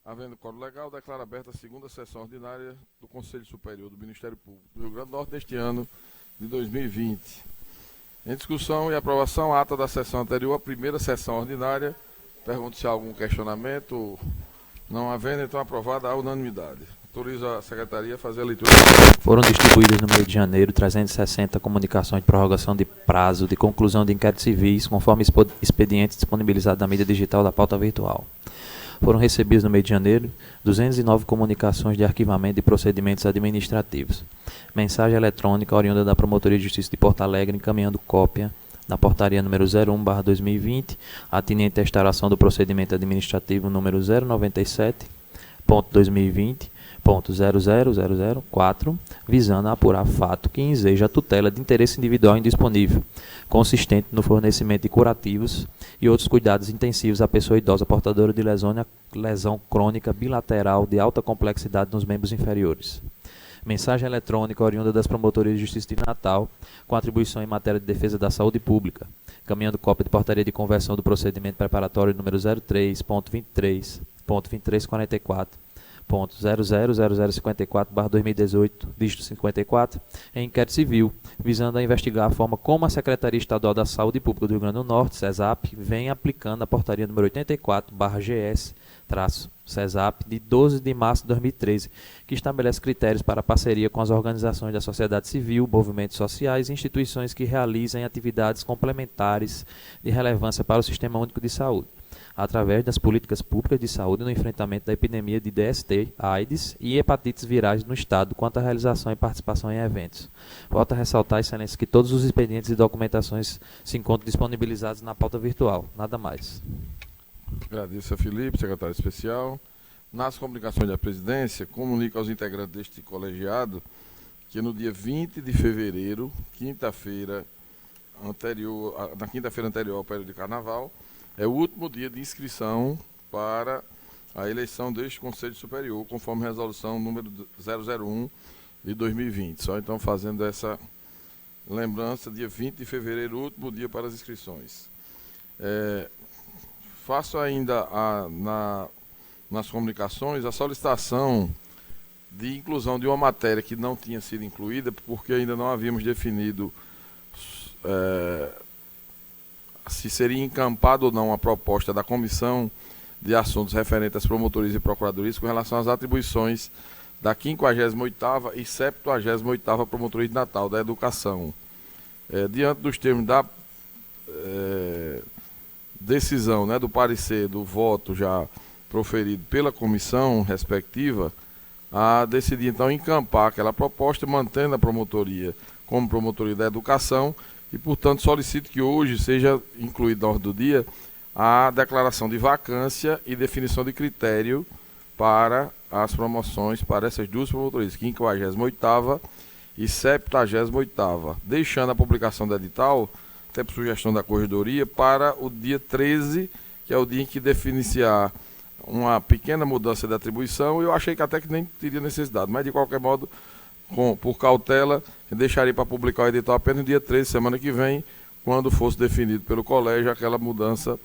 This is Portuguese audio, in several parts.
Havendo quórum legal, declaro aberta a segunda sessão ordinária do Conselho Superior do Ministério Público do Rio Grande do Norte deste ano de 2020. Em discussão e aprovação, ata da sessão anterior, a primeira sessão ordinária. Pergunto se há algum questionamento. Não havendo, então aprovada a unanimidade. Autorizo a Secretaria a fazer a leitura. Foram distribuídas no mês de janeiro 360 comunicações de prorrogação de prazo de conclusão de inquéritos civis, conforme expediente disponibilizado na mídia digital da pauta virtual. Foram recebidas no mês de janeiro 209 comunicações de arquivamento de procedimentos administrativos. Mensagem eletrônica oriunda da Promotoria de Justiça de Porto Alegre encaminhando cópia da portaria número 01/2020, atinente à instauração do procedimento administrativo número 097.2020.00004, visando a apurar fato que enseja a tutela de interesse individual indisponível, consistente no fornecimento de curativos e outros cuidados intensivos à pessoa idosa portadora de lesão crônica bilateral de alta complexidade nos membros inferiores. Mensagem eletrônica oriunda das Promotorias de Justiça de Natal, com atribuição em matéria de defesa da saúde pública, caminhando cópia de portaria de conversão do procedimento preparatório número 03.23.44.00054/2018, dígito 54, em inquérito civil, visando a investigar a forma como a Secretaria Estadual da Saúde Pública do Rio Grande do Norte, CESAP, vem aplicando a portaria número 84/GS-CESAP, de 12 de março de 2013, que estabelece critérios para a parceria com as organizações da sociedade civil, movimentos sociais e instituições que realizem atividades complementares de relevância para o Sistema Único de Saúde, através das políticas públicas de saúde no enfrentamento da epidemia de DST, AIDS e hepatites virais no Estado, quanto à realização e participação em eventos. Volto a ressaltar, excelência, que todos os expedientes e documentações se encontram disponibilizados na pauta virtual. Nada mais. Agradeço a Felipe, secretário especial. Nas comunicações da presidência, comunico aos integrantes deste colegiado que no dia 20 de fevereiro, na quinta-feira anterior ao período de carnaval, é o último dia de inscrição para a eleição deste Conselho Superior, conforme resolução número 001 de 2020. Só então fazendo essa lembrança, dia 20 de fevereiro, último dia para as inscrições. Faço ainda nas comunicações a solicitação de inclusão de uma matéria que não tinha sido incluída, porque ainda não havíamos definido se seria encampado ou não a proposta da Comissão de Assuntos referentes às promotorias e procuradorias com relação às atribuições da 58ª e 78ª Promotoria de Natal da Educação. Diante dos termos da decisão, do parecer, do voto já proferido pela comissão respectiva, a decidir então encampar aquela proposta, mantendo a promotoria como Promotoria da Educação, e, portanto, solicito que hoje seja incluída na ordem do dia a declaração de vacância e definição de critério para as promoções para essas duas promotorias, 58ª e 78ª, deixando a publicação do edital, até por sugestão da Corregedoria, para o dia 13, que é o dia em que definiciar uma pequena mudança de atribuição. Eu achei que até que nem teria necessidade, mas de qualquer modo, por cautela, eu deixaria para publicar o edital apenas no dia 13, semana que vem, quando fosse definido pelo colégio aquela mudança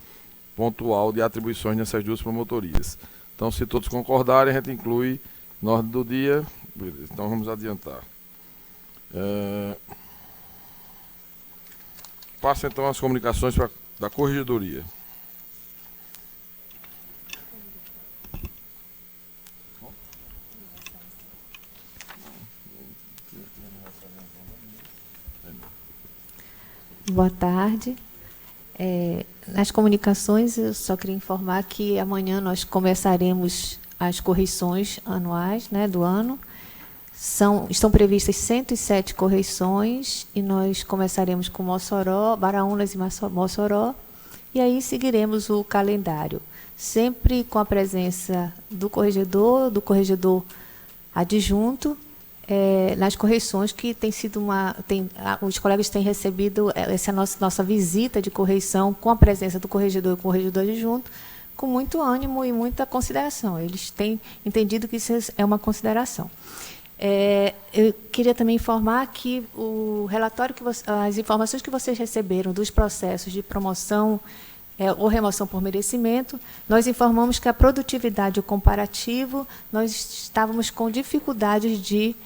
pontual de atribuições nessas duas promotorias. Então, se todos concordarem, a gente inclui na ordem do dia. Beleza, então vamos adiantar. Passo então as comunicações da Corregedoria. Boa tarde. Nas comunicações, eu só queria informar que amanhã nós começaremos as correições anuais, do ano. Estão previstas 107 correições e nós começaremos com Mossoró, Baraunas e Mossoró, e aí seguiremos o calendário, sempre com a presença do corregedor adjunto, nas correições que tem sido os colegas têm recebido essa nossa visita de correição com a presença do corregedor e com o corregedor adjunto com muito ânimo e muita consideração. Eles têm entendido que isso é uma consideração. Eu queria também informar que o relatório as informações que vocês receberam dos processos de promoção ou remoção por merecimento, nós informamos que a produtividade e o comparativo, nós estávamos com dificuldades de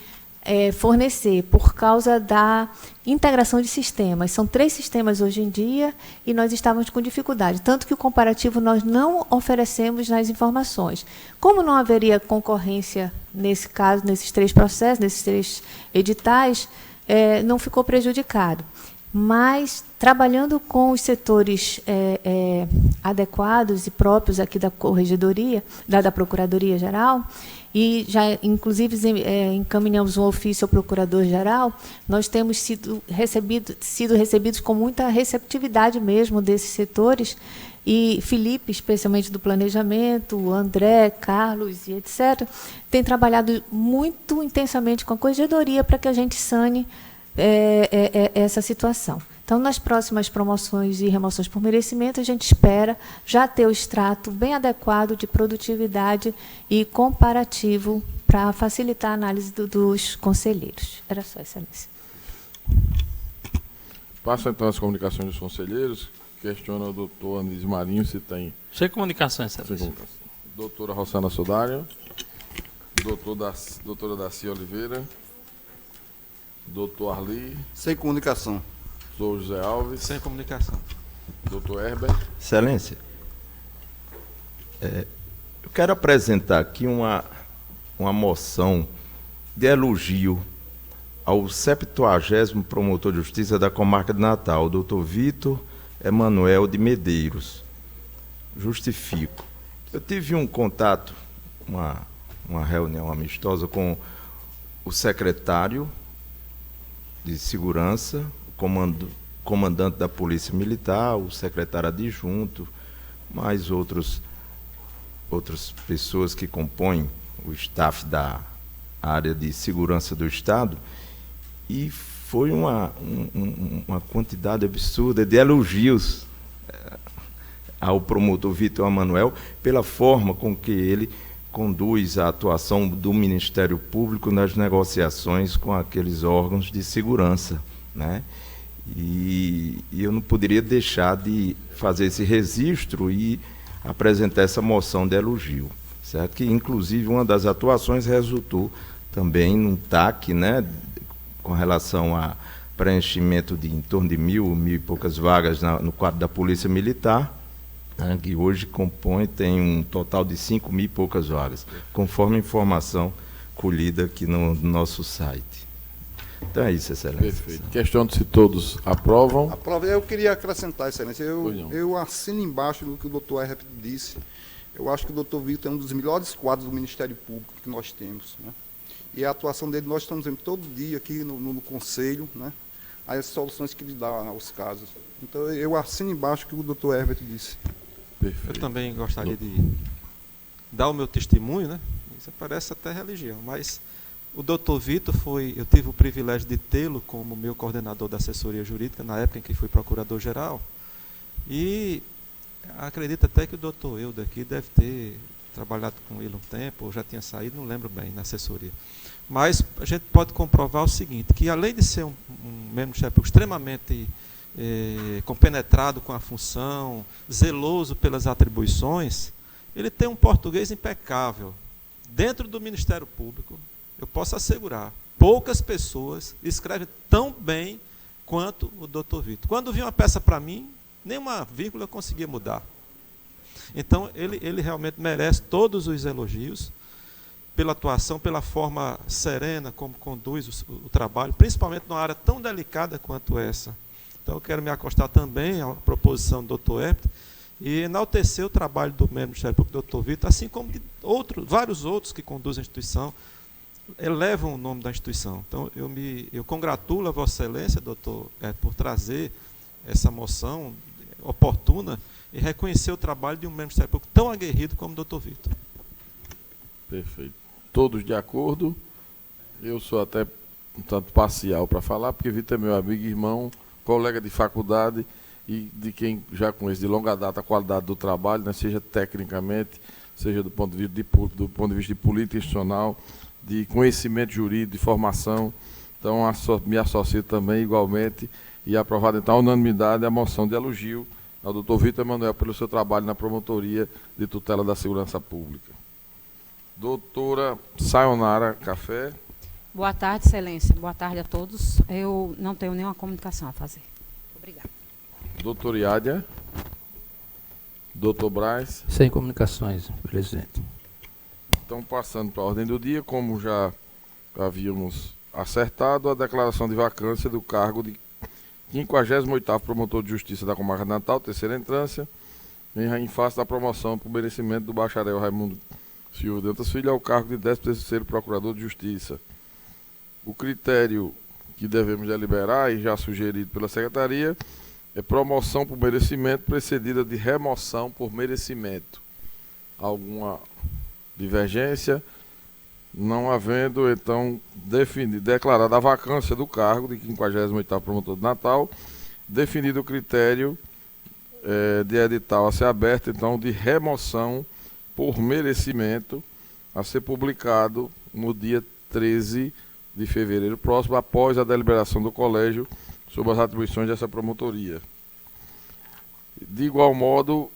fornecer, por causa da integração de sistemas. São 3 sistemas hoje em dia e nós estávamos com dificuldade. Tanto que o comparativo nós não oferecemos nas informações. Como não haveria concorrência nesse caso, nesses 3 processos, nesses 3 editais, não ficou prejudicado. Mas, trabalhando com os setores adequados e próprios aqui da Corregedoria, da Procuradoria-Geral, e já, inclusive, encaminhamos um ofício ao Procurador-Geral, nós temos sido recebidos com muita receptividade mesmo desses setores, e Felipe, especialmente do planejamento, André, Carlos e etc., tem trabalhado muito intensamente com a Corregedoria para que a gente sane essa situação. Então, nas próximas promoções e remoções por merecimento, a gente espera já ter o extrato bem adequado de produtividade e comparativo para facilitar a análise dos conselheiros. Era só, Excelência. Passa, então, as comunicações dos conselheiros. Questiona o doutor Anísio Marinho se tem... Sem comunicação, Excelência. Doutora Rossana Sodário. Doutora Daci Oliveira. Doutor Arli. Sem comunicação. Doutor José Alves. Sem comunicação. Doutor Herbert. Excelência, eu quero apresentar aqui uma moção de elogio ao 70º promotor de justiça da comarca de Natal, doutor Vitor Emanuel de Medeiros. Justifico. Eu tive um contato, uma reunião amistosa com o secretário de Segurança, o comandante da Polícia Militar, o secretário adjunto, mais outras pessoas que compõem o staff da área de segurança do Estado, e foi uma quantidade absurda de elogios ao promotor Vitor Emanuel pela forma com que ele conduz a atuação do Ministério Público nas negociações com aqueles órgãos de segurança, né? E eu não poderia deixar de fazer esse registro e apresentar essa moção de elogio, certo? Que, inclusive, uma das atuações resultou também num TAC, né, com relação a preenchimento de em torno de mil e poucas vagas no quadro da Polícia Militar, né, que hoje tem um total de 5.000 e poucas vagas, conforme a informação colhida aqui no nosso site. Então é isso, Excelência. Perfeito. Questiono se todos aprovam. Aprova. Eu queria acrescentar, Excelência, eu assino embaixo do que o doutor Herbert disse. Eu acho que o doutor Vitor é um dos melhores quadros do Ministério Público que nós temos, né? E a atuação dele, nós estamos vendo todo dia aqui no Conselho, né, as soluções que ele dá aos casos. Então, eu assino embaixo o que o doutor Herbert disse. Perfeito. Eu também gostaria de dar o meu testemunho, né? Isso parece até religião, mas o doutor Vitor eu tive o privilégio de tê-lo como meu coordenador da assessoria jurídica na época em que fui procurador-geral, e acredito até que o doutor Eudo aqui deve ter trabalhado com ele um tempo, ou já tinha saído, não lembro bem, na assessoria. Mas a gente pode comprovar o seguinte, que além de ser um Ministério Público extremamente compenetrado com a função, zeloso pelas atribuições, ele tem um português impecável. Dentro do Ministério Público, eu posso assegurar, poucas pessoas escrevem tão bem quanto o doutor Vitor. Quando vinha uma peça para mim, nenhuma vírgula eu conseguia mudar. Então, ele realmente merece todos os elogios pela atuação, pela forma serena como conduz o trabalho, principalmente numa área tão delicada quanto essa. Então, eu quero me acostar também à proposição do doutor Herbert e enaltecer o trabalho do Ministério Público, do doutor Vitor, assim como de vários outros que conduzem a instituição, elevam o nome da instituição. Então, eu congratulo a Vossa Excelência, doutor Herbert, por trazer essa moção oportuna e reconhecer o trabalho de um Ministério Público tão aguerrido como o doutor Vitor. Perfeito. Todos de acordo? Eu sou até um tanto parcial para falar, porque Vitor é meu amigo, irmão, colega de faculdade e de quem já conheço de longa data a qualidade do trabalho, né, seja tecnicamente, seja do ponto de vista de política institucional, de conhecimento jurídico, de formação. Então, me associo também igualmente e aprovado, então, a unanimidade a moção de elogio ao doutor Vitor Emanuel pelo seu trabalho na Promotoria de Tutela da Segurança Pública. Doutora Sayonara Café. Boa tarde, excelência. Boa tarde a todos. Eu não tenho nenhuma comunicação a fazer. Obrigada. Doutor Iádia. Doutor Braz. Sem comunicações, presidente. Então, passando para a ordem do dia, como já havíamos acertado, a declaração de vacância do cargo de 58º promotor de justiça da Comarca de Natal, terceira entrância, em face da promoção por merecimento do bacharel Raimundo Silva Dantas Filho ao cargo de 13º procurador de justiça. O critério que devemos deliberar, e já sugerido pela secretaria, é promoção por merecimento precedida de remoção por merecimento. Alguma divergência? Não havendo, então, declarada a vacância do cargo de 58º promotor de Natal, definido o critério de edital a ser aberto, então, de remoção por merecimento, a ser publicado no dia 13 de fevereiro próximo, após a deliberação do colégio sobre as atribuições dessa promotoria. De igual modo,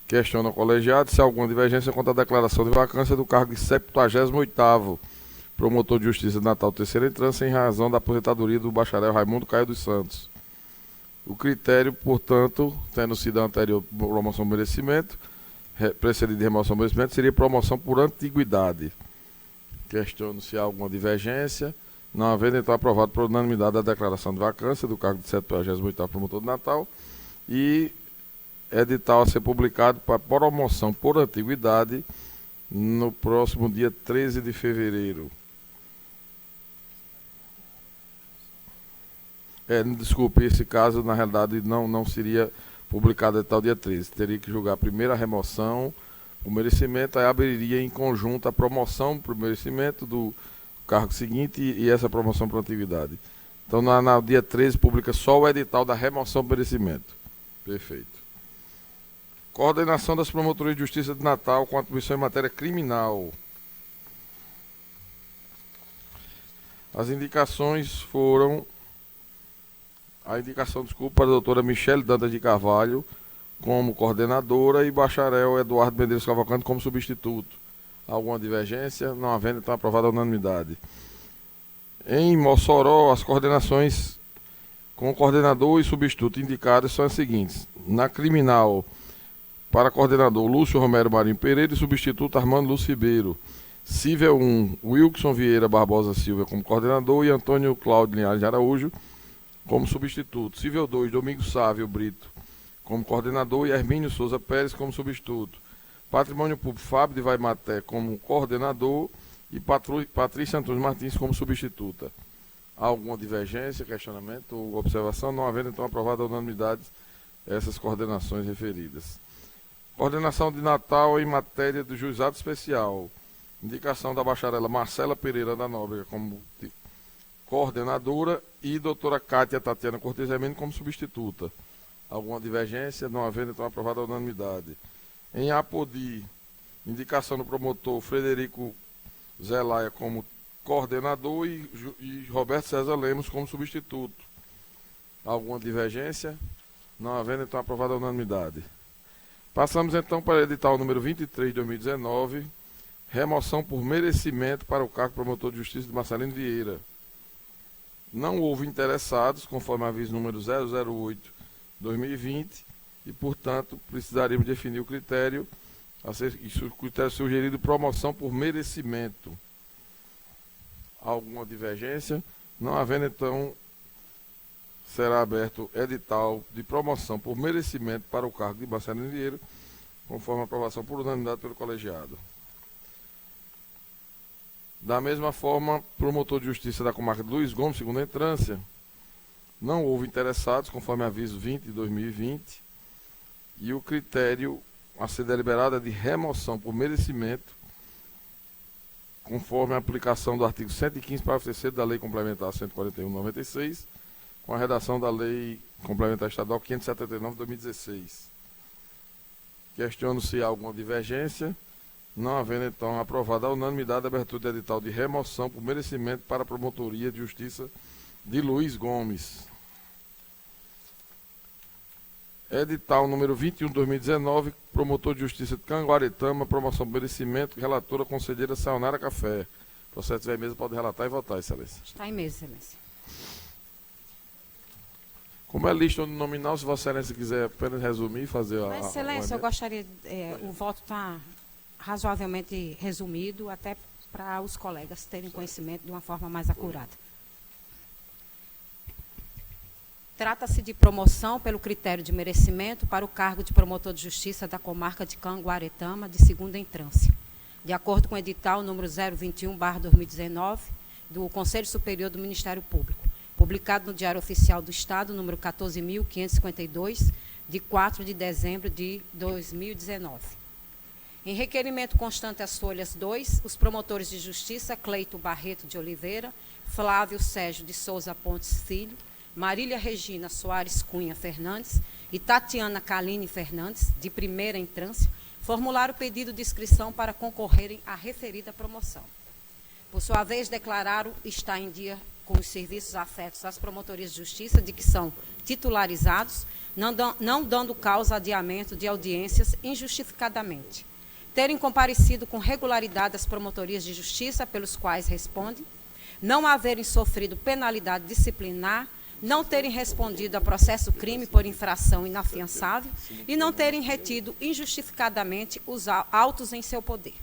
questiona o colegiado se há alguma divergência quanto à declaração de vacância do cargo de 78º promotor de justiça de Natal, terceira entrância, em razão da aposentadoria do bacharel Raimundo Caio dos Santos. O critério, portanto, tendo sido a anterior promoção por merecimento, precedido de remoção por merecimento, seria promoção por antiguidade. Questiono se há alguma divergência. Não havendo, então, aprovado por unanimidade a declaração de vacância do cargo de 78º promotor de Natal e edital a ser publicado para promoção por antiguidade no próximo dia 13 de fevereiro. Desculpe, esse caso, na realidade, não seria publicado até o dia 13. Teria que julgar primeiro a remoção, o merecimento, aí abriria em conjunto a promoção por merecimento do cargo seguinte e essa promoção por antiguidade. Então, no dia 13, publica só o edital da remoção por merecimento. Perfeito. Coordenação das Promotorias de Justiça de Natal com atribuição em matéria criminal. As indicações foram... A indicação, para a doutora Michele Dantas de Carvalho como coordenadora e bacharel Eduardo Medeiros Cavalcante como substituto. Alguma divergência? Não havendo, então aprovada a unanimidade. Em Mossoró, as coordenações com coordenador e substituto indicadas são as seguintes. Na criminal, para coordenador Lúcio Romero Marinho Pereira e substituto Armando Lúcio Ribeiro. Cível 1, Wilson Vieira Barbosa Silva como coordenador e Antônio Cláudio Linhares de Araújo como substituto. Cível 2, Domingos Sávio Brito como coordenador e Hermínio Souza Pérez como substituto. Patrimônio Público, Fábio de Vaimaté como coordenador e Patrícia Antônio Martins como substituta. Há alguma divergência, questionamento ou observação? Não havendo, então, aprovada a unanimidade essas coordenações referidas. Coordenação de Natal em matéria do juizado especial. Indicação da bacharela Marcela Pereira da Nóbrega como coordenadora e doutora Cátia Tatiana Cortes Hermínio como substituta. Alguma divergência? Não havendo, então, aprovada a unanimidade. Em Apodi, indicação do promotor Frederico Zelaya como coordenador e Roberto César Lemos como substituto. Alguma divergência? Não havendo, então, aprovada a unanimidade. Passamos, então, para o edital número 23 de 2019, remoção por merecimento para o cargo promotor de justiça de Marcelino Vieira. Não houve interessados, conforme aviso número 008/2020, e, portanto, precisaríamos definir o critério, o critério sugerido, promoção por merecimento. Alguma divergência? Não havendo, então, será aberto edital de promoção por merecimento para o cargo de Marcelino Vieira, conforme a aprovação por unanimidade pelo colegiado. Da mesma forma, promotor de justiça da comarca de Luiz Gomes, segunda entrância, não houve interessados, conforme aviso 20/2020, e o critério a ser deliberado é de remoção por merecimento, conforme a aplicação do artigo 115, parágrafo 3º da Lei Complementar 141/96, com a redação da Lei Complementar Estadual 579/2016. Questiono se há alguma divergência. Não havendo, então, aprovada a unanimidade a abertura de edital de remoção por merecimento para a Promotoria de Justiça de Luiz Gomes. Edital número 21/2019, promotor de justiça de Canguaretama, promoção merecimento, relatora conselheira Sayonara Café. O processo tiver em mesa, pode relatar e votar, excelência. Está em mesa, excelência. Como é lista nominal, se Vossa Excelência quiser apenas resumir e fazer a... Mas, excelência, eu gostaria, o voto está razoavelmente resumido, até para os colegas terem conhecimento de uma forma mais acurada. Trata-se de promoção pelo critério de merecimento para o cargo de promotor de justiça da comarca de Canguaretama, de segunda entrância, de acordo com o edital número 021/2019 do Conselho Superior do Ministério Público, publicado no Diário Oficial do Estado, número 14.552, de 4 de dezembro de 2019. Em requerimento constante às folhas 2, os promotores de justiça Cleito Barreto de Oliveira, Flávio Sérgio de Souza Pontes Filho, Marília Regina Soares Cunha Fernandes e Tatiana Kaline Fernandes, de primeira entrância, formularam o pedido de inscrição para concorrerem à referida promoção. Por sua vez, declararam estar em dia com os serviços afetos às promotorias de justiça de que são titularizados, não dando causa a adiamento de audiências injustificadamente. Terem comparecido com regularidade às promotorias de justiça pelos quais respondem, não haverem sofrido penalidade disciplinar, não terem respondido a processo crime por infração inafiançável e não terem retido injustificadamente os autos em seu poder.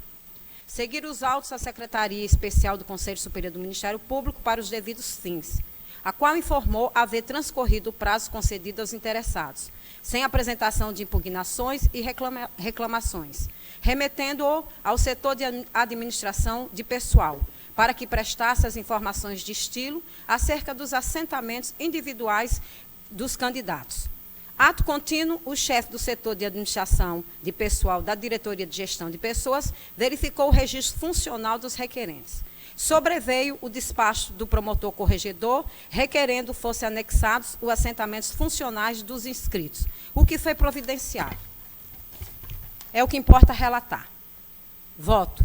Seguir os autos à Secretaria Especial do Conselho Superior do Ministério Público para os devidos fins, a qual informou haver transcorrido o prazo concedido aos interessados, sem apresentação de impugnações e reclamações, remetendo-o ao setor de administração de pessoal, para que prestasse as informações de estilo acerca dos assentamentos individuais dos candidatos. Ato contínuo, o chefe do setor de administração de pessoal da Diretoria de Gestão de Pessoas verificou o registro funcional dos requerentes. Sobreveio o despacho do promotor corregedor, requerendo fossem anexados os assentamentos funcionais dos inscritos, o que foi providenciado. É o que importa relatar. Voto.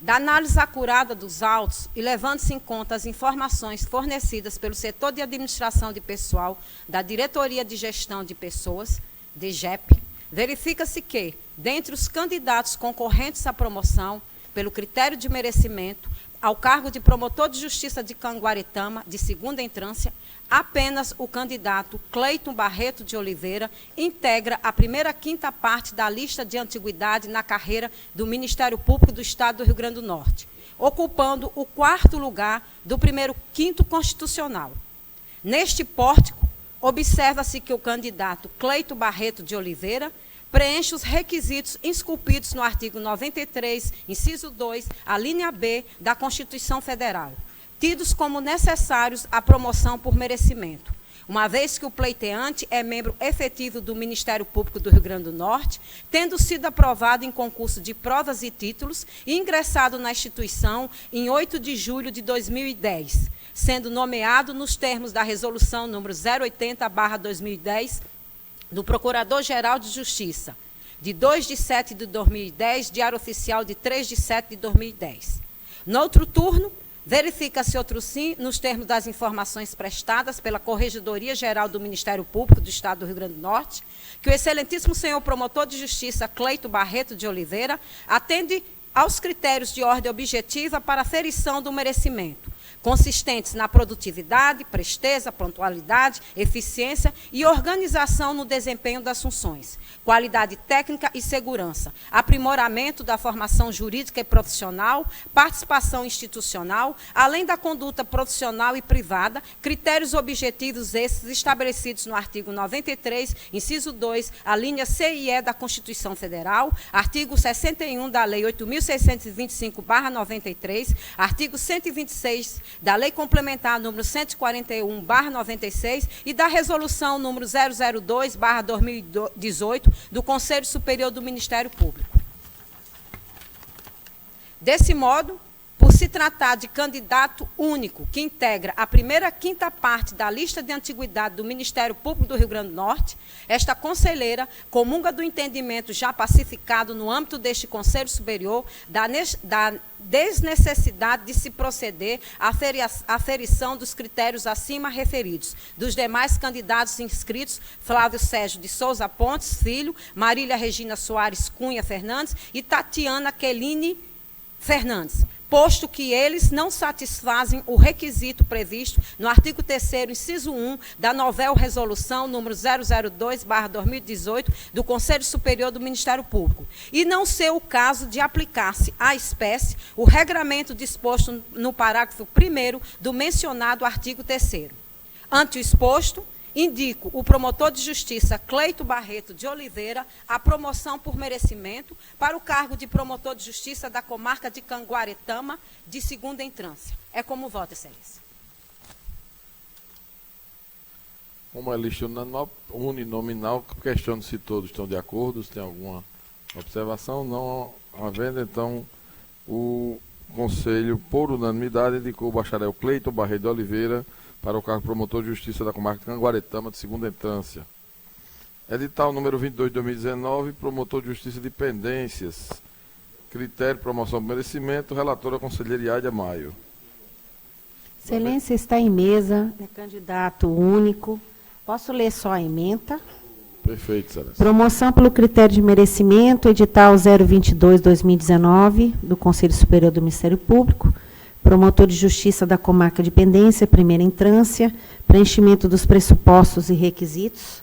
Da análise acurada dos autos e levando-se em conta as informações fornecidas pelo setor de administração de pessoal da Diretoria de Gestão de Pessoas, DGEP, verifica-se que, dentre os candidatos concorrentes à promoção, pelo critério de merecimento, ao cargo de promotor de justiça de Canguaretama, de segunda entrância, apenas o candidato Cleiton Barreto de Oliveira integra a primeira quinta parte da lista de antiguidade na carreira do Ministério Público do Estado do Rio Grande do Norte, ocupando o 4º lugar do primeiro quinto constitucional. Neste pórtico, observa-se que o candidato Cleiton Barreto de Oliveira preenche os requisitos esculpidos no artigo 93, inciso 2, a linha B da Constituição Federal, tidos como necessários à promoção por merecimento, uma vez que o pleiteante é membro efetivo do Ministério Público do Rio Grande do Norte, tendo sido aprovado em concurso de provas e títulos e ingressado na instituição em 8 de julho de 2010, sendo nomeado nos termos da Resolução número 080/2010, do Procurador-Geral de Justiça, de 2 de 7 de 2010, Diário Oficial de 3 de 7 de 2010. No outro turno, verifica-se outro sim, nos termos das informações prestadas pela Corregedoria-Geral do Ministério Público do Estado do Rio Grande do Norte, que o excelentíssimo senhor promotor de justiça Cleiton Barreto de Oliveira atende aos critérios de ordem objetiva para aferição do merecimento, consistentes na produtividade, presteza, pontualidade, eficiência e organização no desempenho das funções, qualidade técnica e segurança, aprimoramento da formação jurídica e profissional, participação institucional, além da conduta profissional e privada, critérios objetivos esses estabelecidos no artigo 93, inciso 2, a linha C e E da Constituição Federal, artigo 61 da Lei 8.625/93, artigo 126 da Lei Complementar número 141/96 e da Resolução número 002/2018 do Conselho Superior do Ministério Público. Desse modo, por se tratar de candidato único, que integra a primeira quinta parte da lista de antiguidade do Ministério Público do Rio Grande do Norte, esta conselheira comunga do entendimento já pacificado no âmbito deste Conselho Superior da desnecessidade de se proceder à aferição dos critérios acima referidos dos demais candidatos inscritos, Flávio Sérgio de Souza Pontes, filho, Marília Regina Soares Cunha Fernandes e Tatiana Queline Fernandes, posto que eles não satisfazem o requisito previsto no artigo 3º, inciso 1, da novel resolução número 002/2018 do Conselho Superior do Ministério Público, e não ser o caso de aplicar-se à espécie o regramento disposto no parágrafo 1º do mencionado artigo 3º. Ante o exposto, indico o promotor de justiça Cleito Barreto de Oliveira a promoção por merecimento para o cargo de promotor de justiça da comarca de Canguaretama, de segunda entrância. É como voto, Excelência. Como é lista uninominal, questiono se todos estão de acordo, se tem alguma observação. Não havendo, então, o Conselho, por unanimidade, indicou o bacharel Cleito Barreto de Oliveira para o cargo de promotor de justiça da comarca de Canguaretama, de segunda entrância. Edital número 22 de 2019, promotor de justiça de pendências. Critério, promoção por merecimento, relatora conselheira Iádia Maio. Excelência, está em mesa, é candidato único. Posso ler só a ementa? Perfeito, Excelência. Promoção pelo critério de merecimento, edital 022-2019, do Conselho Superior do Ministério Público. Promotor de Justiça da Comarca de Pendência, primeira entrância, preenchimento dos pressupostos e requisitos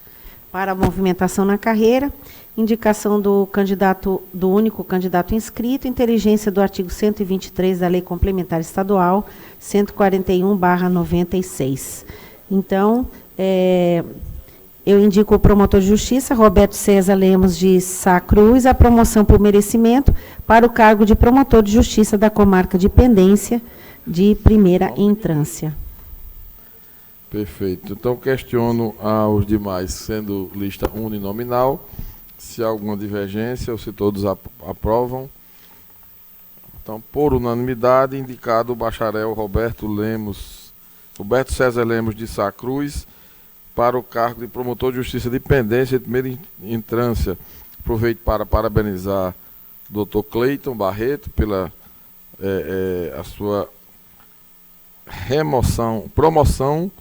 para a movimentação na carreira, indicação do candidato, do único candidato inscrito, inteligência do artigo 123 da Lei Complementar Estadual, 141/96. Então, eu indico o promotor de justiça, Roberto César Lemos de Sá Cruz, a promoção por merecimento para o cargo de promotor de justiça da comarca de Pendência, de primeira entrância. Perfeito. Então, questiono aos demais, sendo lista uninominal, se há alguma divergência ou se todos aprovam. Então, por unanimidade, indicado o bacharel Roberto César Lemos de Sá Cruz, para o cargo de promotor de justiça de pendência de primeira entrância. Aproveito para parabenizar o Dr. Cleiton Barreto pela a sua promoção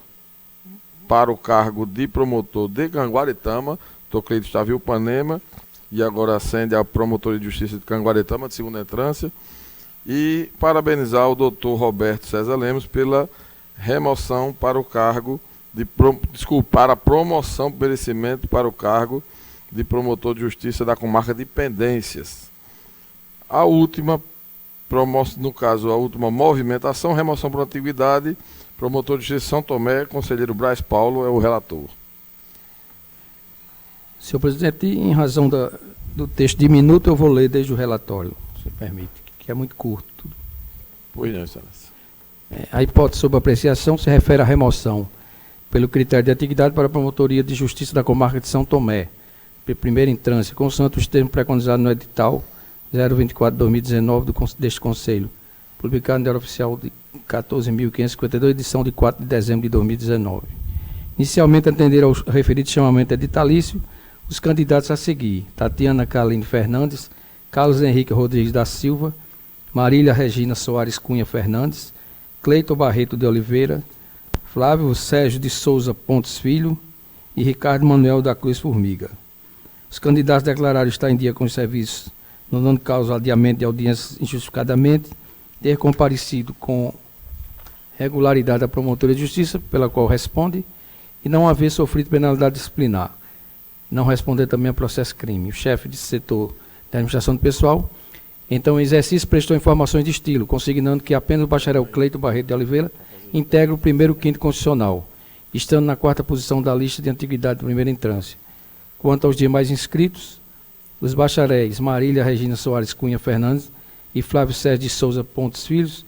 para o cargo de promotor de Canguaretama. Dr. Cleiton estava em Upanema e agora ascende a promotor de justiça de Canguaretama, de segunda entrância. E parabenizar o Dr. Roberto César Lemos pela remoção para o cargo para a promoção por merecimento para o cargo de promotor de justiça da comarca de Pendências. A última no caso, a última movimentação, remoção por antiguidade, promotor de justiça de São Tomé, conselheiro Braz Paulo é o relator. Senhor presidente, em razão do texto diminuto, eu vou ler desde o relatório, se permite, que é muito curto. Pois não, Excelência. A hipótese sob apreciação se refere à remoção pelo critério de antiguidade para a promotoria de justiça da comarca de São Tomé, primeira entrância, consoante os termos preconizados no edital 024/2019 deste Conselho, publicado no Diário Oficial de 14.552, edição de 4 de dezembro de 2019. Inicialmente, atender ao referido chamamento editalício, os candidatos a seguir: Tatiana Kaline Fernandes, Carlos Henrique Rodrigues da Silva, Marília Regina Soares Cunha Fernandes, Cleito Barreto de Oliveira, Flávio Sérgio de Souza Pontes Filho e Ricardo Manuel da Cruz Formiga. Os candidatos declararam estar em dia com os serviços, não dando causa ao adiamento de audiências injustificadamente, ter comparecido com regularidade à promotoria de justiça, pela qual responde, e não haver sofrido penalidade disciplinar. Não responder também a processo crime. O chefe de setor da administração do pessoal, então, em exercício, prestou informações de estilo, consignando que apenas o bacharel Cleito Barreto de Oliveira integra o primeiro quinto constitucional, estando na 4ª posição da lista de antiguidade de primeira entrância. Quanto aos demais inscritos, os bacharéis Marília Regina Soares Cunha Fernandes e Flávio Sérgio de Souza Pontes Filhos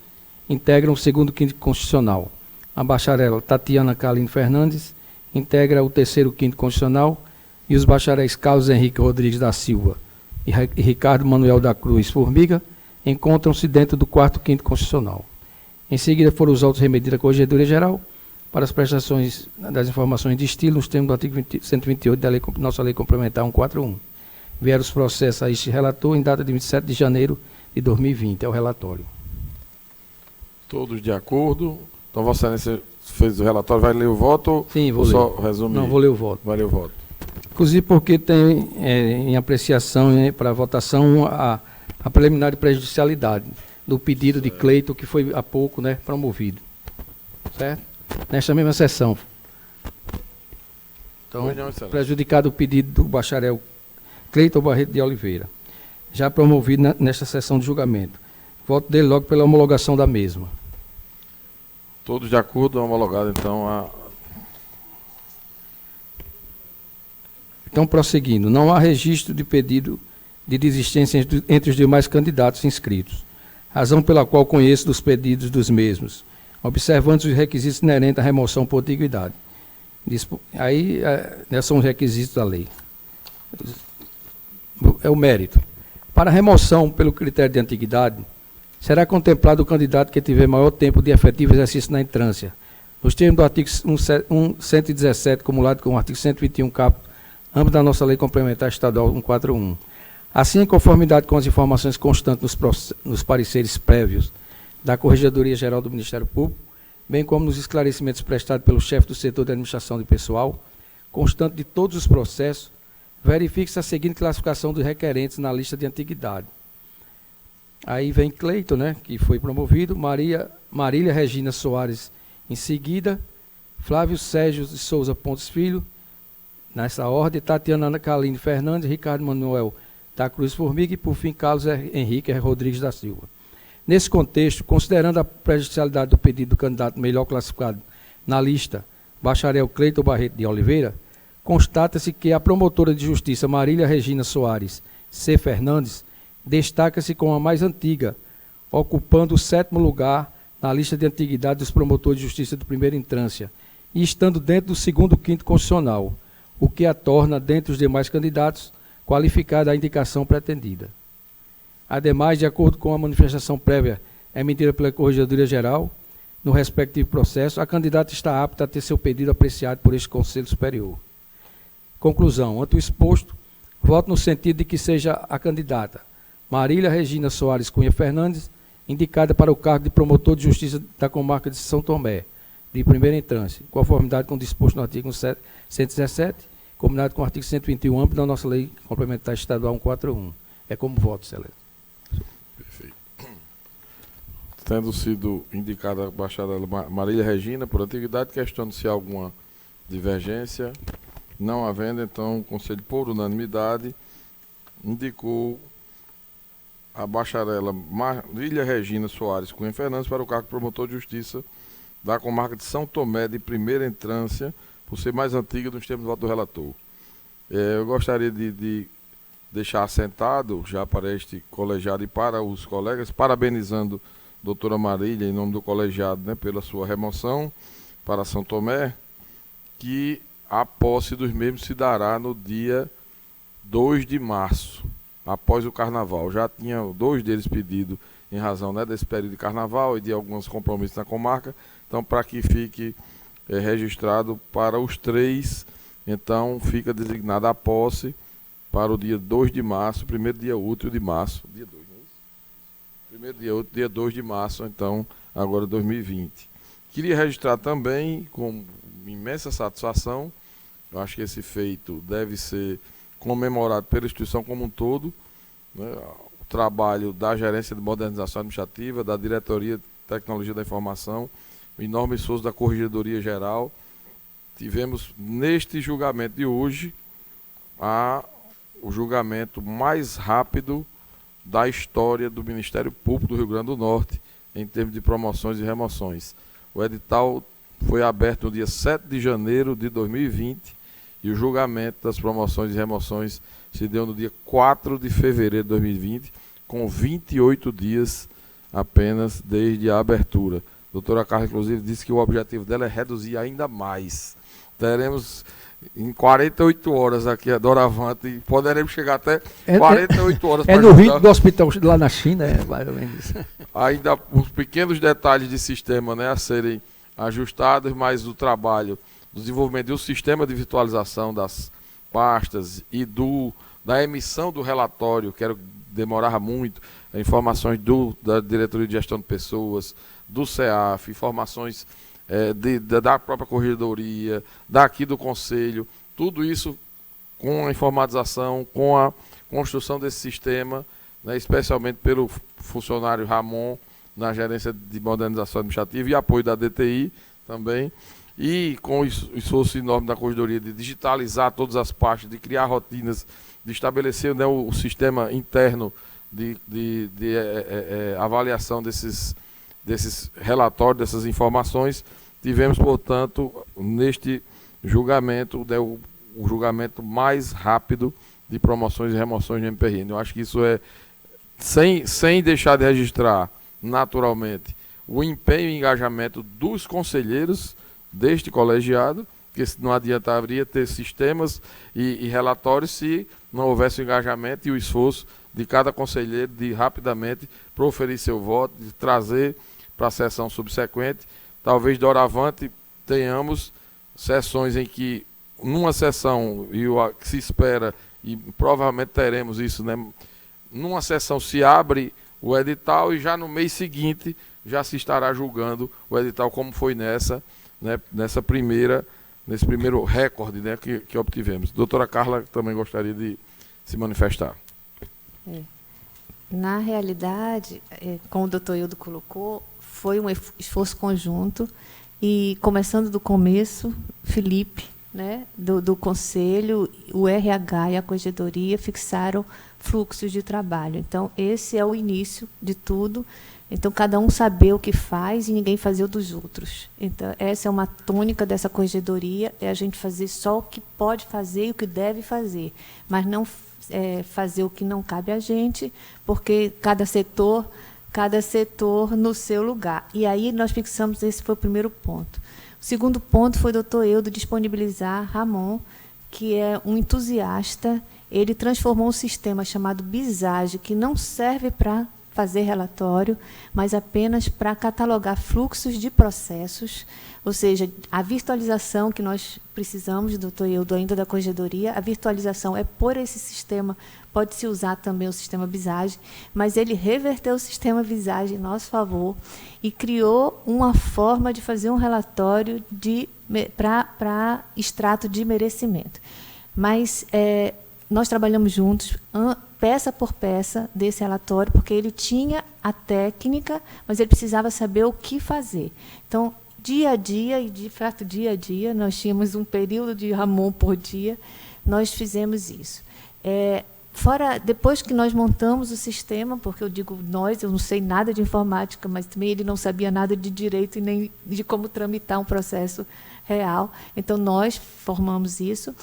integram o segundo quinto constitucional. A bacharel Tatiana Kaline Fernandes integra o terceiro quinto constitucional e os bacharéis Carlos Henrique Rodrigues da Silva e Ricardo Manuel da Cruz Formiga encontram-se dentro do 4º quinto constitucional. Em seguida, foram os autos remetidos à Corregedoria Geral para as prestações das informações de estilo nos termos do artigo 128 da nossa Lei Complementar 141. Vieram os processos a este relator em data de 27 de janeiro de 2020. É o relatório. Todos de acordo? Então, Vossa Excelência fez o relatório, vai ler o voto? Sim, vou ou ler. Só resumir? Não, vou ler o voto. Vai ler o voto. Inclusive porque tem em apreciação para votação a preliminar de prejudicialidade do pedido de Cleiton, que foi há pouco, né, promovido. Certo? Nesta mesma sessão. Então, prejudicado o pedido do bacharel Cleiton Barreto de Oliveira, já promovido nesta sessão de julgamento. Voto dele logo pela homologação da mesma. Todos de acordo, homologado, então, a... Então, prosseguindo, não há registro de pedido de desistência entre os demais candidatos inscritos, razão pela qual conheço dos pedidos dos mesmos, observando os requisitos inerentes à remoção por antiguidade. Aí, são os requisitos da lei. É o mérito. Para remoção pelo critério de antiguidade, será contemplado o candidato que tiver maior tempo de efetivo exercício na entrância, nos termos do artigo 117, acumulado com o artigo 121, caput, âmbito da nossa Lei Complementar Estadual 141. Assim, em conformidade com as informações constantes nos pareceres prévios da Corregedoria Geral do Ministério Público, bem como nos esclarecimentos prestados pelo chefe do setor de administração de pessoal, constante de todos os processos, verifique-se a seguinte classificação dos requerentes na lista de antiguidade. Aí vem Cleiton, né, que foi promovido, Marília Regina Soares em seguida, Flávio Sérgio de Souza Pontes Filho, nessa ordem, Tatiana Ana Caline Fernandes, Ricardo Manuel da Cruz Formiga e, por fim, Carlos Henrique Rodrigues da Silva. Nesse contexto, considerando a prejudicialidade do pedido do candidato melhor classificado na lista, bacharel Cleiton Barreto de Oliveira, constata-se que a promotora de justiça Marília Regina Soares C. Fernandes destaca-se como a mais antiga, ocupando o 7º lugar na lista de antiguidade dos promotores de justiça de primeira instância e estando dentro do 2º quinto constitucional, o que a torna, dentre os demais candidatos, qualificada a indicação pretendida. Ademais, de acordo com a manifestação prévia emitida pela Corregedoria Geral, no respectivo processo, a candidata está apta a ter seu pedido apreciado por este Conselho Superior. Conclusão. Ante o exposto, voto no sentido de que seja a candidata Marília Regina Soares Cunha Fernandes, indicada para o cargo de promotor de justiça da comarca de São Tomé, de primeira instância, em conformidade com o disposto no artigo 117, combinado com o artigo 121, âmbito da nossa Lei Complementar Estadual 141. É como voto, excelência. Perfeito. Tendo sido indicada a bacharel Marília Regina, por antiguidade, questiono se há alguma divergência. Não havendo, então, o Conselho, por unanimidade, indicou a bacharela Marília Regina Soares Cunha Fernandes para o cargo de promotor de justiça da comarca de São Tomé, de primeira entrância, por ser mais antiga nos termos do voto do relator. Eu gostaria de deixar assentado, já para este colegiado e para os colegas, parabenizando a doutora Marília, em nome do colegiado, né, pela sua remoção para São Tomé, que a posse dos mesmos se dará no dia 2 de março, após o Carnaval. Já tinha 2 deles pedido em razão, né, desse período de Carnaval e de alguns compromissos na comarca. Então, para que fique registrado para os 3, então fica designada a posse para o dia 2 de março, primeiro dia útil de março. Dia 2, não é isso? Primeiro dia útil, dia 2 de março, então, agora 2020. Queria registrar também, com imensa satisfação, eu acho que esse feito deve ser comemorado pela instituição como um todo, né, o trabalho da Gerência de Modernização Administrativa, da Diretoria de Tecnologia da Informação, o enorme esforço da Corregedoria Geral. Tivemos neste julgamento de hoje o julgamento mais rápido da história do Ministério Público do Rio Grande do Norte em termos de promoções e remoções. O edital foi aberto no dia 7 de janeiro de 2020 e o julgamento das promoções e remoções se deu no dia 4 de fevereiro de 2020, com 28 dias apenas desde a abertura. doutora Carla, inclusive, disse que o objetivo dela é reduzir ainda mais. Teremos em 48 horas aqui a Doravante e poderemos chegar até 48 horas. É no ritmo do hospital lá na China, mais ou menos. Ainda os pequenos detalhes de sistema, né, a serem ajustados, mas o trabalho do desenvolvimento de um sistema de virtualização das pastas e da emissão do relatório, quero demorar muito, informações da Diretoria de Gestão de Pessoas, do CEAF, informações da própria Corregedoria, daqui do Conselho, tudo isso com a informatização, com a construção desse sistema, né, especialmente pelo funcionário Ramon, na Gerência de Modernização Administrativa e apoio da DTI também, e com o esforço enorme da Corregedoria de digitalizar todas as pastas, de criar rotinas, de estabelecer, né, o sistema interno de avaliação desses relatórios, dessas informações. Tivemos, portanto, neste julgamento, né, o julgamento mais rápido de promoções e remoções de MPRN. Eu acho que isso é, sem deixar de registrar, naturalmente, o empenho e engajamento dos conselheiros deste colegiado, porque não adiantaria ter sistemas e relatórios se não houvesse o engajamento e o esforço de cada conselheiro de rapidamente proferir seu voto, de trazer para a sessão subsequente. Talvez doravante tenhamos sessões em que, numa sessão, e o que se espera, e provavelmente teremos isso, né? Numa sessão se abre o edital e já no mês seguinte já se estará julgando o edital, como foi nesse primeiro recorde, né, que obtivemos. Doutora Carla também gostaria de se manifestar. Na realidade, como o doutor Hildo colocou, foi um esforço conjunto e, começando do começo, Felipe, né, do Conselho, o RH e a Corregedoria fixaram fluxos de trabalho. Então, esse é o início de tudo. Então, cada um saber o que faz e ninguém fazer o dos outros. Então, essa é uma tônica dessa Corregedoria, é a gente fazer só o que pode fazer e o que deve fazer, mas não fazer o que não cabe a gente, porque cada setor no seu lugar. E aí nós fixamos, esse foi o primeiro ponto. O segundo ponto foi o doutor Hildo disponibilizar Ramon, que é um entusiasta. Ele transformou um sistema chamado Bizage, que não serve para fazer relatório, mas apenas para catalogar fluxos de processos, ou seja, a virtualização que nós precisamos, doutor Hildo, ainda da Corregedoria, a virtualização é por esse sistema, pode-se usar também o sistema Visage, mas ele reverteu o sistema Visage em nosso favor e criou uma forma de fazer um relatório para extrato de merecimento. Mas nós trabalhamos juntos, peça por peça, desse relatório, porque ele tinha a técnica, mas ele precisava saber o que fazer. Então, dia a dia, e de fato dia a dia, nós tínhamos um período de Ramon por dia, nós fizemos isso. Depois que nós montamos o sistema, porque eu digo nós, eu não sei nada de informática, mas também ele não sabia nada de direito e nem de como tramitar um processo real. Então, nós formamos isso.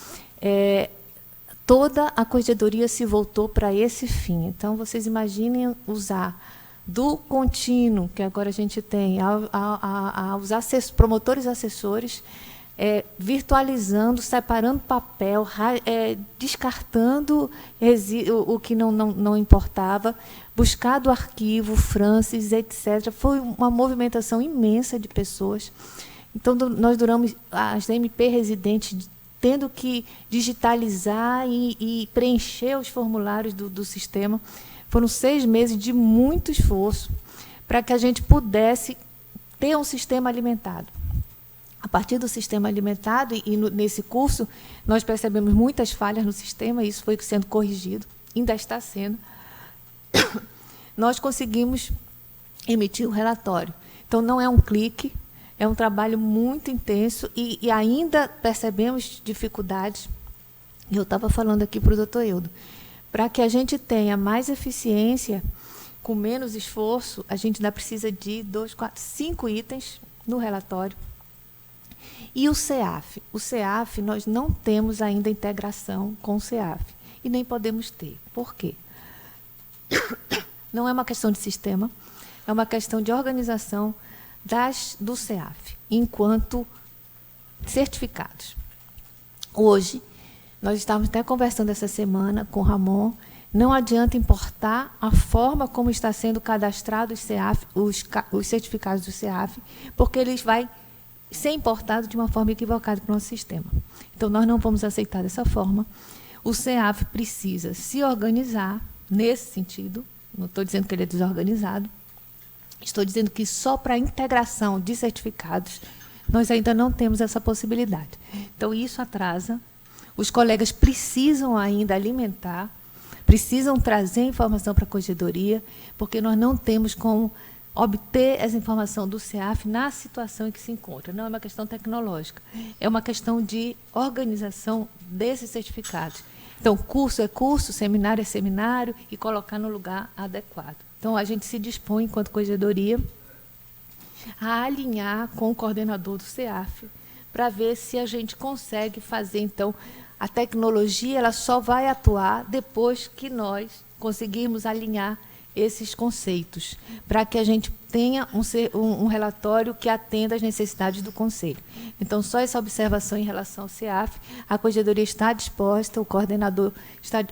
Toda a Corregedoria se voltou para esse fim. Então, vocês imaginem usar do contínuo, que agora a gente tem, aos promotores assessores, virtualizando, separando papel, descartando o que não importava, buscar do arquivo, Francis, etc. Foi uma movimentação imensa de pessoas. Então, nós duramos, as MP residentes, tendo que digitalizar e preencher os formulários do sistema. Foram 6 meses de muito esforço para que a gente pudesse ter um sistema alimentado. A partir do sistema alimentado, nesse curso, nós percebemos muitas falhas no sistema, e isso foi sendo corrigido, ainda está sendo. Nós conseguimos emitir o relatório. Então, não é um clique, é um trabalho muito intenso e ainda percebemos dificuldades. Eu estava falando aqui para o doutor Hildo. Para que a gente tenha mais eficiência, com menos esforço, a gente ainda precisa de 5 itens no relatório. E o CEAF? O CEAF, nós não temos ainda integração com o CEAF. E nem podemos ter. Por quê? Não é uma questão de sistema, é uma questão de organização do CEAF, enquanto certificados. Hoje, nós estávamos até conversando essa semana com o Ramon, não adianta importar a forma como está sendo cadastrado os certificados do CEAF, porque eles vão ser importados de uma forma equivocada para o nosso sistema. Então, nós não vamos aceitar dessa forma. O CEAF precisa se organizar nesse sentido, não estou dizendo que ele é desorganizado, estou dizendo que só para a integração de certificados, nós ainda não temos essa possibilidade. Então, isso atrasa. Os colegas precisam ainda alimentar, precisam trazer informação para a corregedoria, porque nós não temos como obter essa informação do CEAF na situação em que se encontra. Não é uma questão tecnológica, é uma questão de organização desses certificados. Então, curso é curso, seminário é seminário, e colocar no lugar adequado. Então, a gente se dispõe, enquanto corregedoria, a alinhar com o coordenador do CEAF, para ver se a gente consegue fazer, então, a tecnologia ela só vai atuar depois que nós conseguirmos alinhar esses conceitos, para que a gente tenha um relatório que atenda às necessidades do Conselho. Então, só essa observação em relação ao CEAF, a Corregedoria está disposta, o coordenador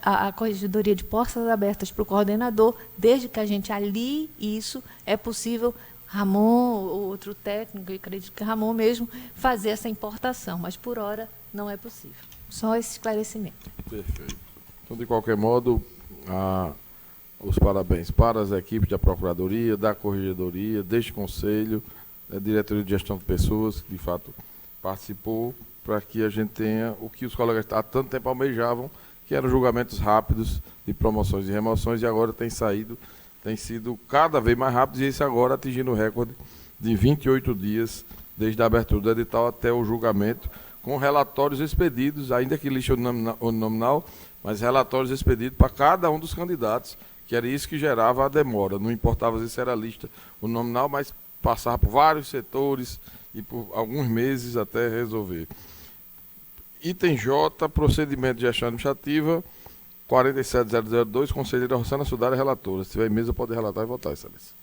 a Corregedoria de portas abertas para o coordenador, desde que a gente alie isso, é possível Ramon, outro técnico, eu acredito que Ramon mesmo, fazer essa importação, mas por hora não é possível. Só esse esclarecimento. Perfeito. Então, de qualquer modo, os parabéns para as equipes da Procuradoria, da Corregedoria, deste Conselho, da Diretoria de Gestão de Pessoas, que de fato participou, para que a gente tenha o que os colegas há tanto tempo almejavam, que eram julgamentos rápidos de promoções e remoções, e agora tem sido cada vez mais rápidos, e esse agora atingindo o recorde de 28 dias, desde a abertura do edital até o julgamento, com relatórios expedidos, ainda que lista nominal, mas relatórios expedidos para cada um dos candidatos, que era isso que gerava a demora. Não importava se era lista o nominal, mas passava por vários setores e por alguns meses até resolver. Item J, procedimento de gestão administrativa, 47002, conselheira Rossana Sudária, relatora. Se tiver em mesa, pode relatar e votar, excelência.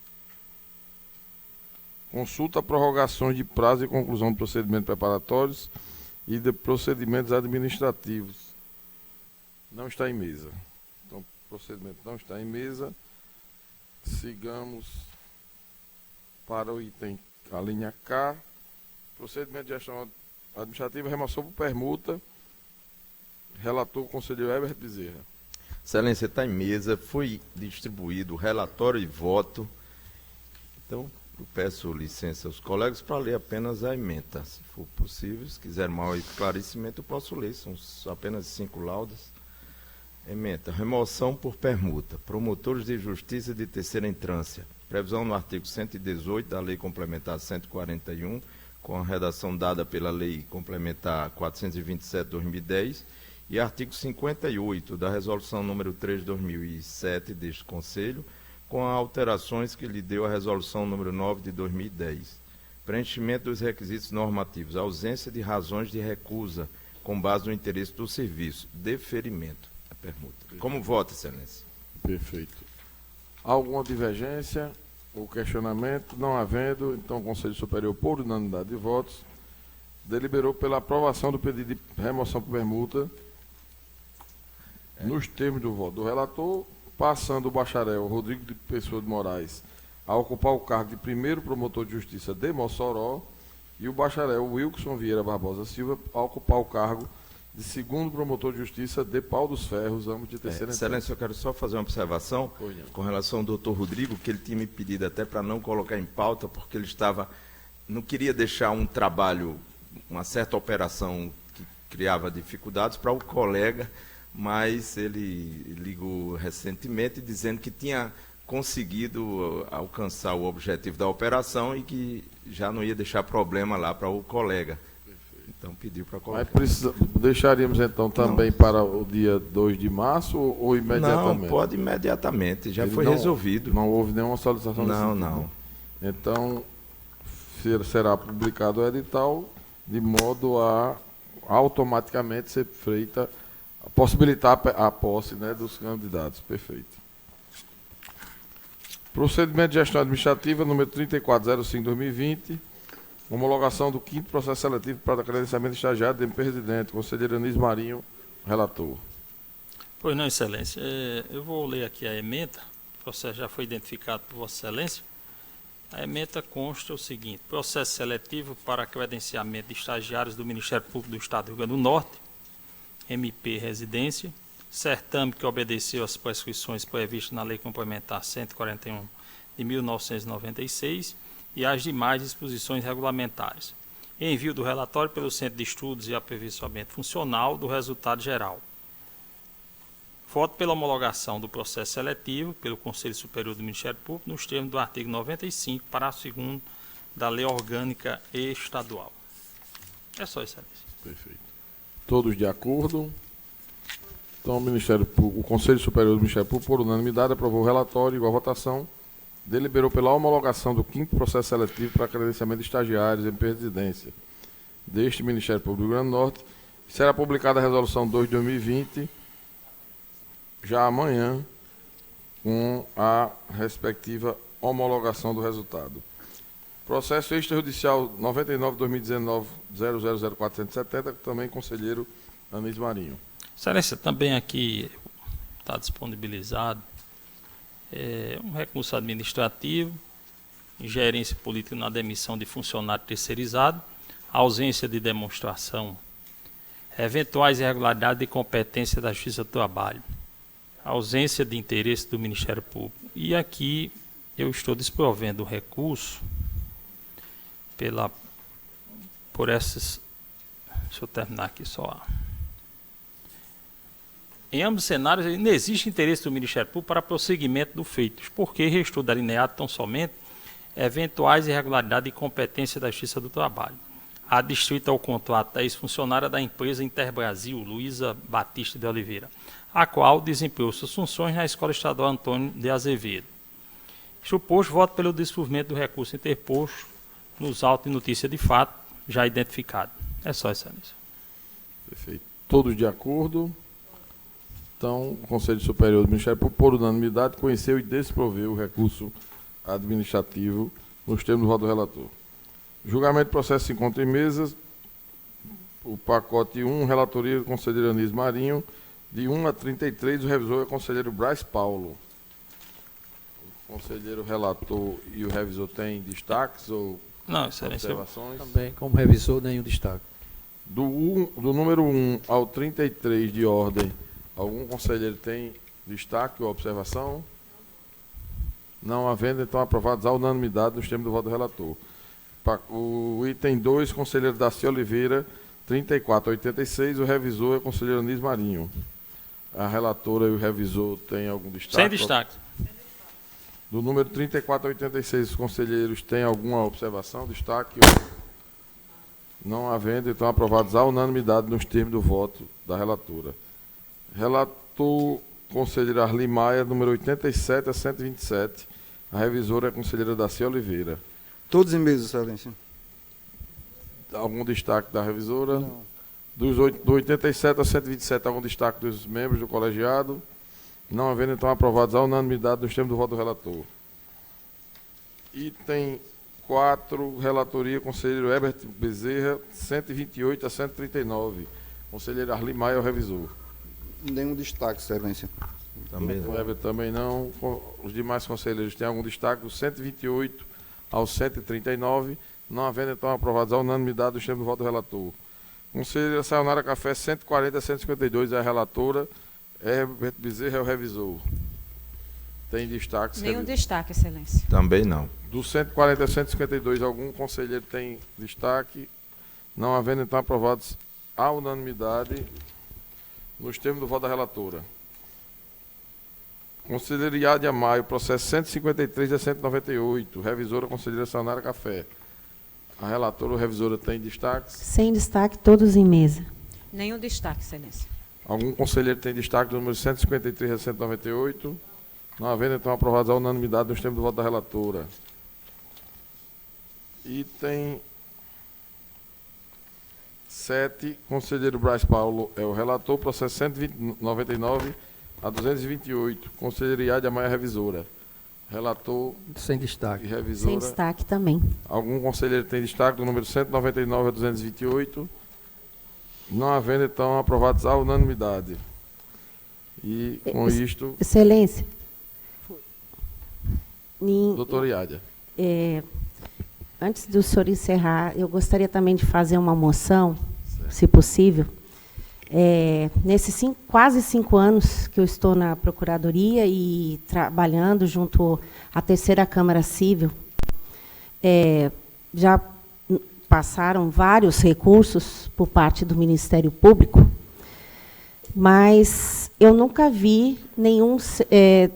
Consulta prorrogações de prazo e conclusão de procedimentos preparatórios e de procedimentos administrativos. Não está em mesa. Então, o procedimento não está em mesa. Sigamos para o item, a linha K. Procedimento de gestão administrativa, remoção por permuta. Relator, conselheiro Herbert Bezerra. Excelência, está em mesa, foi distribuído o relatório e voto. Então, eu peço licença aos colegas para ler apenas a ementa, se for possível. Se quiser maior esclarecimento, eu posso ler, são apenas 5 laudas. Ementa, remoção por permuta, promotores de justiça de terceira entrância, previsão no artigo 118 da Lei Complementar 141, com a redação dada pela Lei Complementar 427/2010, e artigo 58 da Resolução número 3 de 2007 deste Conselho, com alterações que lhe deu a Resolução número 9 de 2010. Preenchimento dos requisitos normativos, ausência de razões de recusa com base no interesse do serviço, deferimento da permuta. Como vota, excelência? Perfeito. Alguma divergência ou questionamento? Não havendo, então o Conselho Superior, por unanimidade de votos, deliberou pela aprovação do pedido de remoção por permuta nos termos do voto do relator, passando o bacharel Rodrigo de Pessoa de Moraes a ocupar o cargo de primeiro promotor de justiça de Mossoró e o bacharel Wilson Vieira Barbosa Silva a ocupar o cargo de segundo promotor de justiça de Pau dos Ferros, ambos de terceira entrância. Excelência, eu quero só fazer uma observação com relação ao doutor Rodrigo, que ele tinha me pedido até para não colocar em pauta, porque ele não queria deixar um trabalho, uma certa operação que criava dificuldades para o colega, mas ele ligou recentemente dizendo que tinha conseguido alcançar o objetivo da operação e que já não ia deixar problema lá para o colega. Perfeito. Então pediu para colocar. Mas deixaríamos então também para o dia 2 de março ou imediatamente? Não, pode imediatamente, já foi resolvido. Não houve nenhuma solicitação desse tipo. Não. Então será publicado o edital de modo a automaticamente ser feita, possibilitar a posse, né, dos candidatos. Perfeito. Procedimento de gestão administrativa número 3405/2020, homologação do 5º processo seletivo para credenciamento de estagiário de MP-residente. Conselheiro Anísio Marinho, relator. Pois não, Excelência. Eu vou ler aqui a ementa. O processo já foi identificado por Vossa Excelência. A ementa consta o seguinte: processo seletivo para credenciamento de estagiários do Ministério Público do Estado do Rio Grande do Norte, MP Residência, certame que obedeceu às prescrições previstas na Lei Complementar 141 de 1996 e às demais disposições regulamentares. Envio do relatório pelo Centro de Estudos e Aperfeiçoamento Funcional do resultado geral. Voto pela homologação do processo seletivo pelo Conselho Superior do Ministério Público nos termos do artigo 95, parágrafo 2º da Lei Orgânica Estadual. É só, Excelência. Perfeito. Todos de acordo? Então, o Conselho Superior do Ministério Público, por unanimidade, aprovou o relatório, igual a votação, deliberou pela homologação do 5º processo seletivo para credenciamento de estagiários em residência deste Ministério Público do Rio Grande do Norte. Será publicada a resolução 2 de 2020, já amanhã, com a respectiva homologação do resultado. Processo extrajudicial 99/2019-000470, também conselheiro Anísio Marinho. Excelência, também aqui está disponibilizado um recurso administrativo, ingerência política na demissão de funcionário terceirizado, ausência de demonstração, eventuais irregularidades de competência da Justiça do Trabalho, ausência de interesse do Ministério Público. E aqui eu estou desprovendo o recurso por essas... Deixa eu terminar aqui só. Em ambos os cenários, não existe interesse do Ministério Público para prosseguimento do feito, porque restou delineado tão somente eventuais irregularidades de competência da Justiça do Trabalho. Adstrita ao contrato da ex-funcionária da empresa Interbrasil, Luísa Batista de Oliveira, a qual desempenhou suas funções na Escola Estadual Antônio de Azevedo. Suposto, voto pelo desprovimento do recurso interposto nos autos de notícia de fato, já identificado. É só, Excelência. Perfeito. Todos de acordo? Então, o Conselho Superior do Ministério Público, por unanimidade, conheceu e desproveu o recurso administrativo nos termos do voto do relator. Julgamento de processo se encontra em mesas. O pacote 1, relatoria do conselheiro Anísio Marinho, de 1 a 33, o revisor é o conselheiro Braz Paulo. O conselheiro relator e o revisor têm destaques ou não, Excelência, observações? Também, como revisor, nenhum destaque. Do número 1 ao 33 de ordem, algum conselheiro tem destaque ou observação? Não havendo, então, aprovados à unanimidade nos termos do voto do relator. O item 2, conselheiro Daci Oliveira, 34 a 86, o revisor é o conselheiro Anísio Marinho. A relatora e o revisor têm algum destaque? Sem destaque. Do número 34 a 86, os conselheiros têm alguma observação, destaque? Não havendo, então, aprovados à unanimidade nos termos do voto da relatora. Relator conselheiro Arli Maia, número 87 a 127. A revisora é a conselheira Daci Oliveira. Todos em mesa, Excelência. Algum destaque da revisora? Não. Do 87 a 127, algum destaque dos membros do colegiado? Não havendo, então, aprovados à unanimidade nos termos do voto do relator. Item 4, relatoria, conselheiro Herbert Bezerra, 128 a 139. Conselheiro Arli Maia é o revisor. Nenhum destaque, Excelência. Também O Herbert também não. Os demais conselheiros têm algum destaque? Do 128 ao 139. Não havendo, então, aprovados à unanimidade nos termos do voto do relator. Conselheira Sayonara Café, 140 a 152 é a relatora. Herbert Bezerra é o revisor. Tem destaque? Nenhum destaque, Excelência. Também não. Do 140 a 152, algum conselheiro tem destaque? Não havendo, então, aprovados à unanimidade nos termos do voto da relatora. Conselheiro Iade Amaio, processo 153 a 198, revisora conselheira Sayonara Café. A relatora ou revisora tem destaques? Sem destaque, todos em mesa. Nenhum destaque, Excelência. Algum conselheiro tem destaque do número 153 a 198? Não havendo, então, aprovados à unanimidade nos termos do voto da relatora. Item 7, conselheiro Braz Paulo é o relator, processo 199 a 228, conselheiro Iade Amaia, revisora. Relator Sem e destaque. revisora. Sem destaque também. Algum conselheiro tem destaque do número 199 a 228? Não havendo, então, aprovados à unanimidade. E, com isto, Excelência. doutora Iádia. Antes do senhor encerrar, eu gostaria também de fazer uma moção, se possível. Nesses quase 5 anos que eu estou na Procuradoria e trabalhando junto à terceira Câmara Civil, já passaram vários recursos por parte do Ministério Público, mas eu nunca vi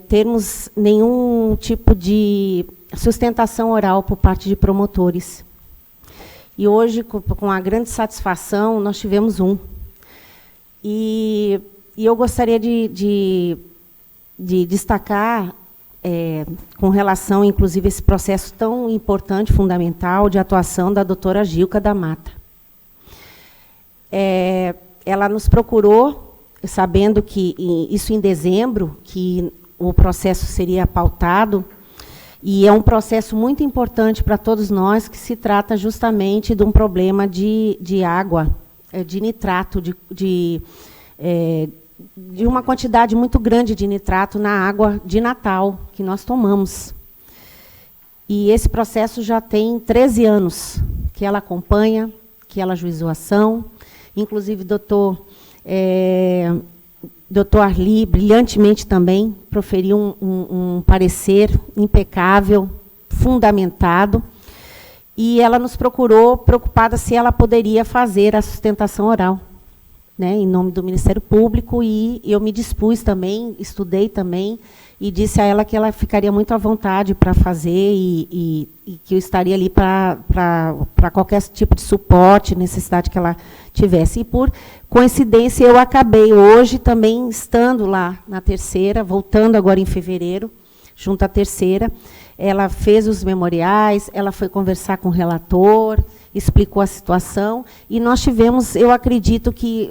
termos nenhum tipo de sustentação oral por parte de promotores. E hoje, com a grande satisfação, nós tivemos um. E eu gostaria de destacar, com relação, inclusive, a esse processo tão importante, fundamental, de atuação da doutora Gilca da Mata. Ela nos procurou, sabendo que, isso em dezembro, que o processo seria pautado, e é um processo muito importante para todos nós, que se trata justamente de um problema de água, de nitrato, de uma quantidade muito grande de nitrato na água de Natal que nós tomamos. E esse processo já tem 13 anos que ela acompanha, que ela ajuizou ação. Inclusive, doutor Arli, brilhantemente também, proferiu um parecer impecável, fundamentado, e ela nos procurou, preocupada se ela poderia fazer a sustentação oral, né, em nome do Ministério Público, e eu me dispus também, estudei também, e disse a ela que ela ficaria muito à vontade para fazer e que eu estaria ali para qualquer tipo de suporte, necessidade que ela tivesse. E, por coincidência, eu acabei hoje também estando lá na terceira, voltando agora em fevereiro, junto à terceira. Ela fez os memoriais, ela foi conversar com o relator, explicou a situação, e nós tivemos, eu acredito que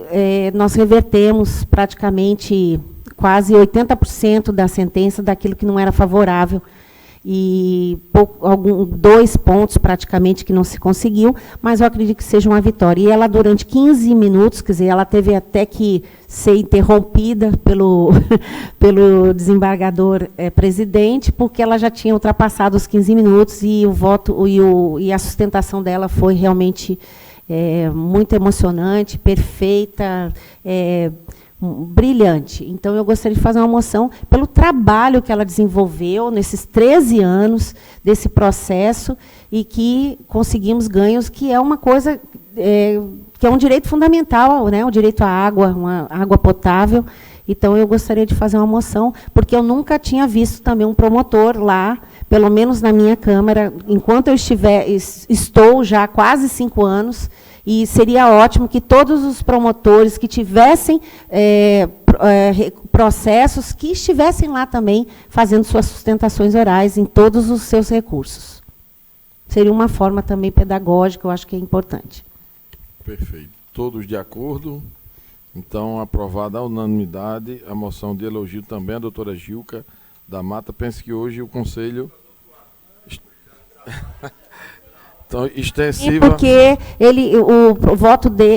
nós revertemos praticamente quase 80% da sentença daquilo que não era favorável, e 2 pontos praticamente que não se conseguiu, mas eu acredito que seja uma vitória. E ela, durante 15 minutos, quer dizer, ela teve até que ser interrompida pelo desembargador presidente, porque ela já tinha ultrapassado os 15 minutos, e o voto e a sustentação dela foi realmente muito emocionante, perfeita, brilhante. Então, eu gostaria de fazer uma moção pelo trabalho que ela desenvolveu nesses 13 anos desse processo, e que conseguimos ganhos, que é uma coisa, que é um direito fundamental, né, o direito à água, uma água potável. Então, eu gostaria de fazer uma moção, porque eu nunca tinha visto também um promotor lá, pelo menos na minha Câmara, enquanto eu estou já há quase 5 anos, e seria ótimo que todos os promotores que tivessem processos, que estivessem lá também fazendo suas sustentações orais em todos os seus recursos. Seria uma forma também pedagógica, eu acho que é importante. Perfeito. Todos de acordo? Então, aprovada à unanimidade a moção de elogio também à doutora Gilca da Mata. Penso que hoje o Conselho... Então, extensiva. Porque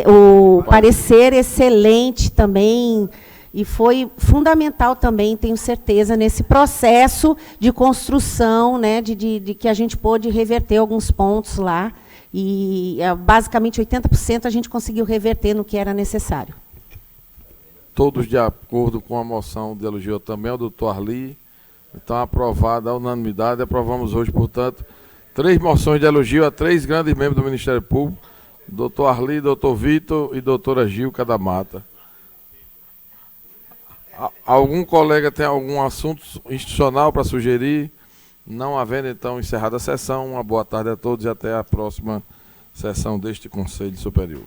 o parecer excelente também, e foi fundamental também, tenho certeza, nesse processo de construção, né, de que a gente pôde reverter alguns pontos lá, e basicamente 80% a gente conseguiu reverter no que era necessário. Todos de acordo com a moção de elogio também ao doutor Arli. Então, aprovada à unanimidade. Aprovamos hoje, portanto, 3 moções de elogio a 3 grandes membros do Ministério Público: doutor Arli, doutor Vitor e doutora Gilca da Mata. Algum colega tem algum assunto institucional para sugerir? Não havendo, então, encerrada a sessão. Uma boa tarde a todos e até a próxima sessão deste Conselho Superior.